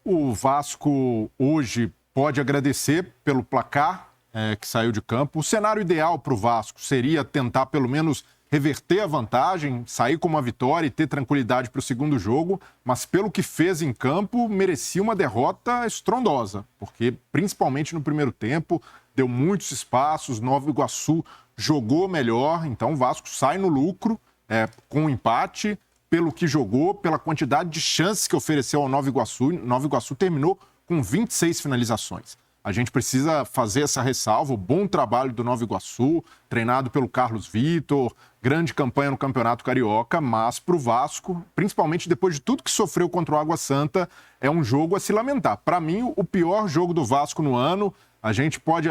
O Vasco hoje pode agradecer pelo placar que saiu de campo. O cenário ideal para o Vasco seria tentar pelo menos reverter a vantagem, sair com uma vitória e ter tranquilidade para o segundo jogo, mas pelo que fez em campo, merecia uma derrota estrondosa, porque principalmente no primeiro tempo deu muitos espaços, Nova Iguaçu jogou melhor, então o Vasco sai no lucro com um empate, pelo que jogou, pela quantidade de chances que ofereceu ao Nova Iguaçu. Nova Iguaçu terminou com 26 finalizações. A gente precisa fazer essa ressalva, o bom trabalho do Nova Iguaçu, treinado pelo Carlos Vitor, grande campanha no Campeonato Carioca, mas para o Vasco, principalmente depois de tudo que sofreu contra o Água Santa, é um jogo a se lamentar. Para mim, o pior jogo do Vasco no ano. A gente pode,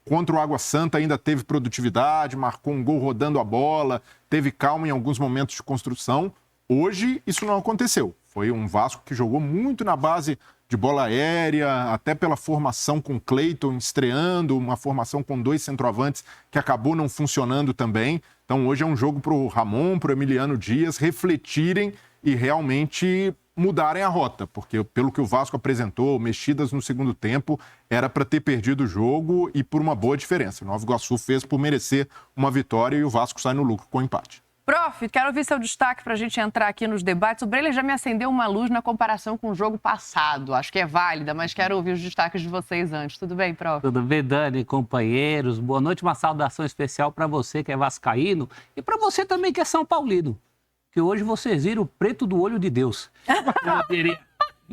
contra o Água Santa ainda teve produtividade, marcou um gol rodando a bola, teve calma em alguns momentos de construção. Hoje isso não aconteceu. Foi um Vasco que jogou muito na base de bola aérea, até pela formação com Cleiton estreando, uma formação com 2 centroavantes que acabou não funcionando também. Então hoje é um jogo para o Ramon, para o Emiliano Dias refletirem e realmente mudarem a rota, porque pelo que o Vasco apresentou, mexidas no segundo tempo, era para ter perdido o jogo e por uma boa diferença. O Nova Iguaçu fez por merecer uma vitória e o Vasco sai no lucro com o empate. Prof, quero ouvir seu destaque para a gente entrar aqui nos debates. O Breler já me acendeu uma luz na comparação com o jogo passado. Acho que é válida, mas quero ouvir os destaques de vocês antes. Tudo bem, Prof? Tudo bem, Dani, companheiros. Boa noite, uma saudação especial para você que é vascaíno e para você também que é São Paulino. Que hoje vocês viram o preto do olho de Deus.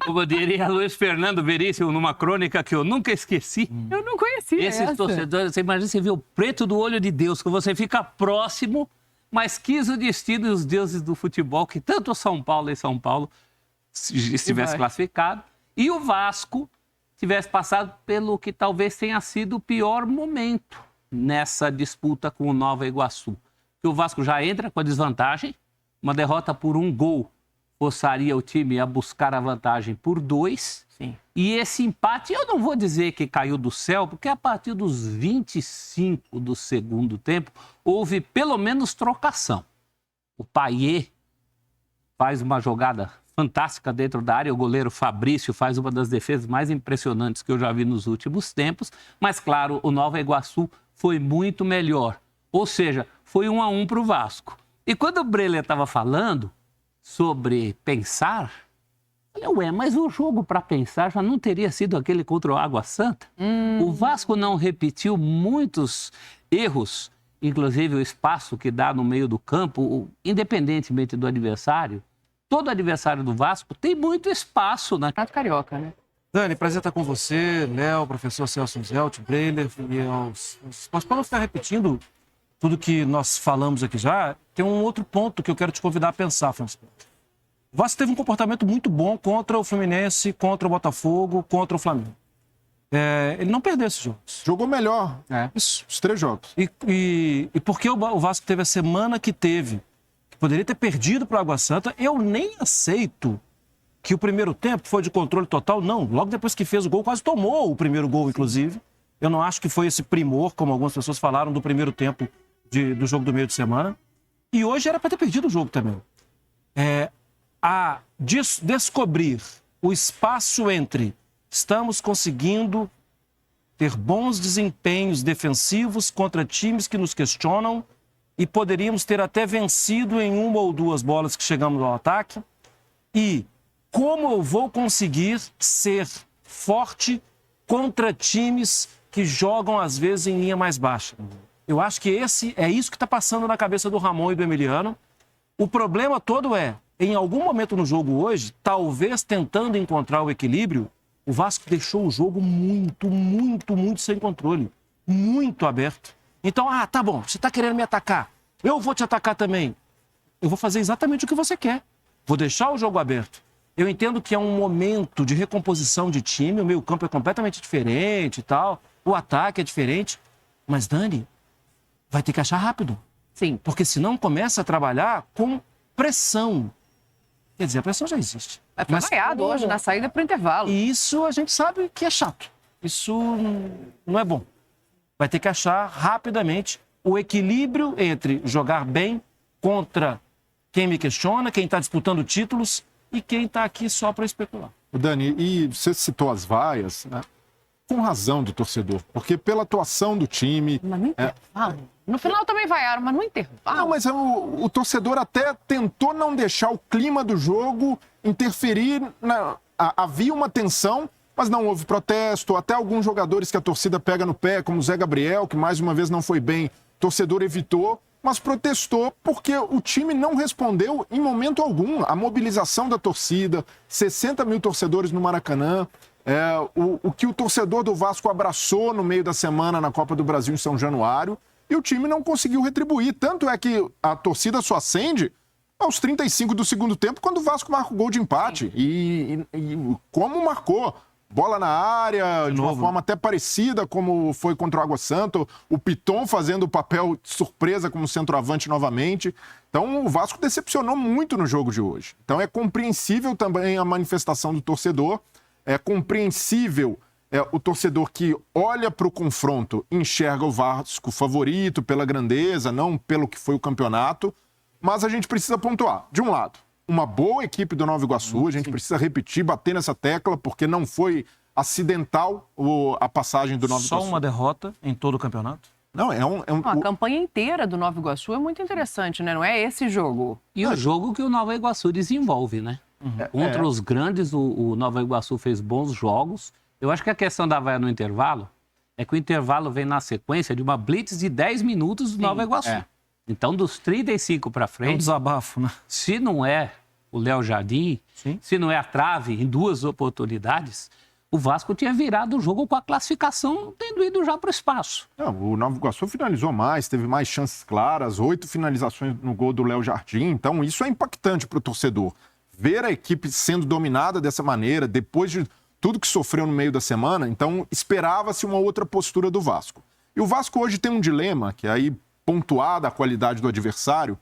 Como diria Luiz Fernando Veríssimo numa crônica que eu nunca esqueci. Eu não conhecia Esses torcedores, você imagina, você viu o preto do olho de Deus, que você fica próximo, mas quis o destino e os deuses do futebol, que tanto o São Paulo estivesse classificado, e o Vasco tivesse passado pelo que talvez tenha sido o pior momento nessa disputa com o Nova Iguaçu. Que o Vasco já entra com a desvantagem, uma derrota por 1 gol forçaria o time a buscar a vantagem por 2. Sim. E esse empate, eu não vou dizer que caiu do céu, porque a partir dos 25 do segundo tempo, houve pelo menos trocação. O Payet faz uma jogada fantástica dentro da área, o goleiro Fabrício faz uma das defesas mais impressionantes que eu já vi nos últimos tempos, mas claro, o Nova Iguaçu foi muito melhor. Ou seja, foi 1-1 para o Vasco. E quando o Breler estava falando sobre pensar, mas o jogo para pensar já não teria sido aquele contra o Água Santa? O Vasco não repetiu muitos erros, inclusive o espaço que dá no meio do campo, independentemente do adversário. Todo adversário do Vasco tem muito espaço na Campeonato Carioca, né? Dani, prazer estar com você, Léo, professor Celso Zelt, Breler Nós podemos ficar repetindo tudo que nós falamos aqui já. Tem um outro ponto que eu quero te convidar a pensar, Francisco. O Vasco teve um comportamento muito bom contra o Fluminense, contra o Botafogo, contra o Flamengo. Ele não perdeu esses jogos. Jogou melhor os 3 jogos. E porque o Vasco teve a semana que teve, que poderia ter perdido para o Água Santa, eu nem aceito que o primeiro tempo foi de controle total. Não, logo depois que fez o gol, quase tomou o primeiro gol, inclusive. Eu não acho que foi esse primor, como algumas pessoas falaram, do primeiro tempo do jogo do meio de semana. E hoje era para ter perdido o jogo também. A descobrir o espaço entre estamos conseguindo ter bons desempenhos defensivos contra times que nos questionam e poderíamos ter até vencido em 1 ou 2 bolas que chegamos ao ataque. E como eu vou conseguir ser forte contra times que jogam às vezes em linha mais baixa? Eu acho que é isso que está passando na cabeça do Ramon e do Emiliano. O problema todo em algum momento no jogo hoje, talvez tentando encontrar o equilíbrio, o Vasco deixou o jogo muito sem controle. Muito aberto. Então, tá bom, você está querendo me atacar. Eu vou te atacar também. Eu vou fazer exatamente o que você quer. Vou deixar o jogo aberto. Eu entendo que é um momento de recomposição de time, o meio-campo é completamente diferente e tal, o ataque é diferente. Mas, Dani, vai ter que achar rápido. Sim. Porque senão começa a trabalhar com pressão. Quer dizer, a pressão já existe. Foi vaiado hoje na saída para o intervalo. E isso a gente sabe que é chato. Isso não é bom. Vai ter que achar rapidamente o equilíbrio entre jogar bem contra quem me questiona, quem está disputando títulos, e quem está aqui só para especular. O Dani, e você citou as vaias, né? Com razão do torcedor, porque pela atuação do time... Mas no intervalo? No final também vaiaram, mas no intervalo... Não, mas o torcedor até tentou não deixar o clima do jogo interferir. Havia uma tensão, mas não houve protesto. Até alguns jogadores que a torcida pega no pé, como o Zé Gabriel, que mais uma vez não foi bem, o torcedor evitou, mas protestou porque o time não respondeu em momento algum. A mobilização da torcida, 60 mil torcedores no Maracanã, o que o torcedor do Vasco abraçou no meio da semana na Copa do Brasil em São Januário, e o time não conseguiu retribuir. Tanto é que a torcida só acende aos 35 do segundo tempo, quando o Vasco marca o gol de empate. E como marcou? Bola na área, de uma forma até parecida como foi contra o Água Santa. O Piton fazendo o papel de surpresa como centroavante novamente. Então, o Vasco decepcionou muito no jogo de hoje. Então, é compreensível também a manifestação do torcedor. É compreensível o torcedor que olha para o confronto, enxerga o Vasco favorito pela grandeza, não pelo que foi o campeonato. Mas a gente precisa pontuar. De um lado, uma boa equipe do Nova Iguaçu, a gente precisa repetir, bater nessa tecla, porque não foi acidental a passagem do Nova Iguaçu. Só uma derrota em todo o campeonato? Não, A campanha inteira do Nova Iguaçu é muito interessante, né? Não é esse jogo. E o jogo que o Nova Iguaçu desenvolve, né? Contra os grandes, o Nova Iguaçu fez bons jogos. Eu acho que a questão da vaia no intervalo é que o intervalo vem na sequência de uma blitz de 10 minutos do Nova Iguaçu. Então, dos 35 para frente... É um desabafo, né? Se não é o Léo Jardim, se não é a trave em 2 oportunidades, o Vasco tinha virado o jogo com a classificação tendo ido já para o espaço. Não, o Nova Iguaçu finalizou mais, teve mais chances claras, 8 finalizações no gol do Léo Jardim. Então, isso é impactante para o torcedor. Ver a equipe sendo dominada dessa maneira, depois de tudo que sofreu no meio da semana, então esperava-se uma outra postura do Vasco. E o Vasco hoje tem um dilema, que é aí pontuada a qualidade do adversário,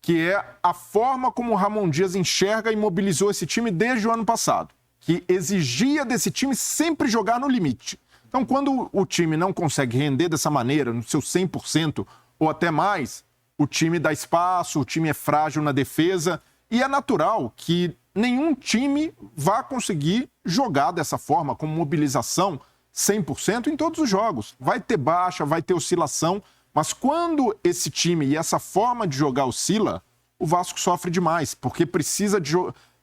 que é a forma como o Ramon Dias enxerga e mobilizou esse time desde o ano passado, que exigia desse time sempre jogar no limite. Então, quando o time não consegue render dessa maneira, no seu 100% ou até mais, o time dá espaço, o time é frágil na defesa, e é natural que nenhum time vá conseguir jogar dessa forma, com mobilização 100% em todos os jogos. Vai ter baixa, vai ter oscilação, mas quando esse time e essa forma de jogar oscila, o Vasco sofre demais, porque precisa de...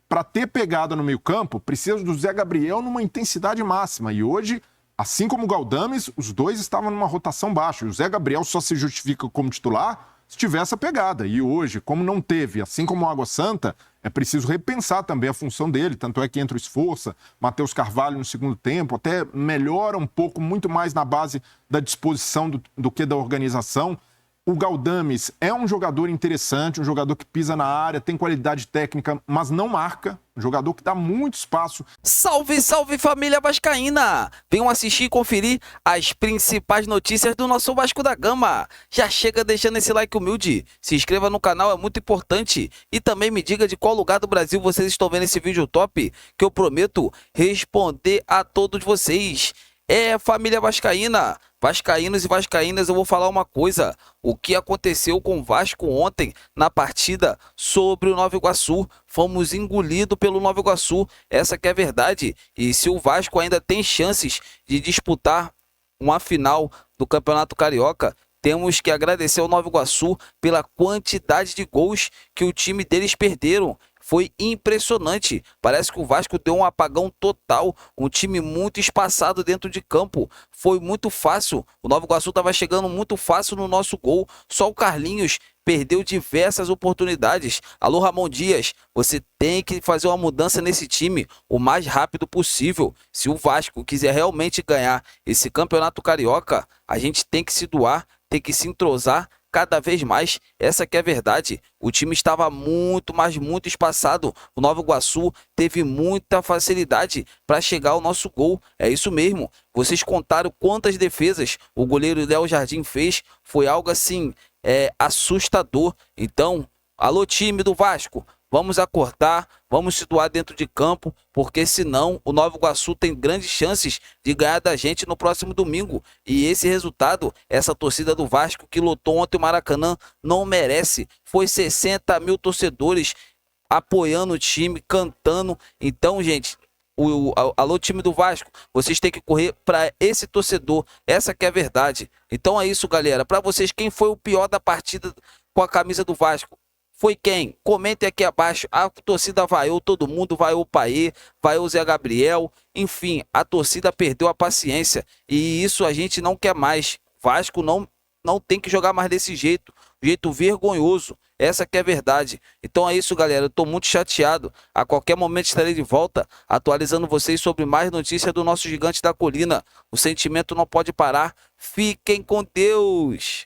Para ter pegada no meio-campo, precisa do Zé Gabriel numa intensidade máxima. E hoje, assim como o Galdames, os dois estavam numa rotação baixa. E o Zé Gabriel só se justifica como titular se tiver essa pegada. E hoje, como não teve, assim como o Água Santa, é preciso repensar também a função dele. Tanto é que entra o Esforça, Matheus Carvalho no segundo tempo, até melhora um pouco, muito mais na base da disposição do que da organização. O Galdames é um jogador interessante, um jogador que pisa na área, tem qualidade técnica, mas não marca. Um jogador que dá muito espaço. Salve, salve família vascaína! Venham assistir e conferir as principais notícias do nosso Vasco da Gama. Já chega deixando esse like humilde, se inscreva no canal, é muito importante. E também me diga de qual lugar do Brasil vocês estão vendo esse vídeo top, que eu prometo responder a todos vocês. Família vascaína, vascaínos e vascaínas, eu vou falar uma coisa. O que aconteceu com o Vasco ontem na partida sobre o Nova Iguaçu? Fomos engolidos pelo Nova Iguaçu, essa que é a verdade. E se o Vasco ainda tem chances de disputar uma final do Campeonato Carioca, temos que agradecer ao Nova Iguaçu pela quantidade de gols que o time deles perderam. Foi impressionante, parece que o Vasco deu um apagão total, um time muito espaçado dentro de campo, foi muito fácil, o Nova Iguaçu estava chegando muito fácil no nosso gol, só o Carlinhos perdeu diversas oportunidades. Alô Ramon Dias, você tem que fazer uma mudança nesse time o mais rápido possível. Se o Vasco quiser realmente ganhar esse Campeonato Carioca, a gente tem que se doar, tem que se entrosar cada vez mais, essa que é a verdade. O time estava muito espaçado, o Nova Iguaçu teve muita facilidade para chegar ao nosso gol, é isso mesmo. Vocês contaram quantas defesas o goleiro Léo Jardim fez, foi algo assim, assustador. Então, alô time do Vasco, vamos acordar, vamos se doar dentro de campo, porque senão o Nova Iguaçu tem grandes chances de ganhar da gente no próximo domingo. E esse resultado, essa torcida do Vasco que lotou ontem o Maracanã, não merece. Foi 60 mil torcedores, apoiando o time, cantando. Então, gente, alô time do Vasco, vocês têm que correr para esse torcedor, essa que é a verdade. Então é isso, galera. Para vocês, quem foi o pior da partida com a camisa do Vasco? Foi quem? Comentem aqui abaixo. A torcida vaiou todo mundo, vaiou o Paê, vaiou o Zé Gabriel. Enfim, a torcida perdeu a paciência e isso a gente não quer mais. Vasco não tem que jogar mais desse jeito vergonhoso. Essa que é a verdade. Então é isso, galera. Eu tô muito chateado. A qualquer momento estarei de volta atualizando vocês sobre mais notícias do nosso gigante da colina. O sentimento não pode parar. Fiquem com Deus.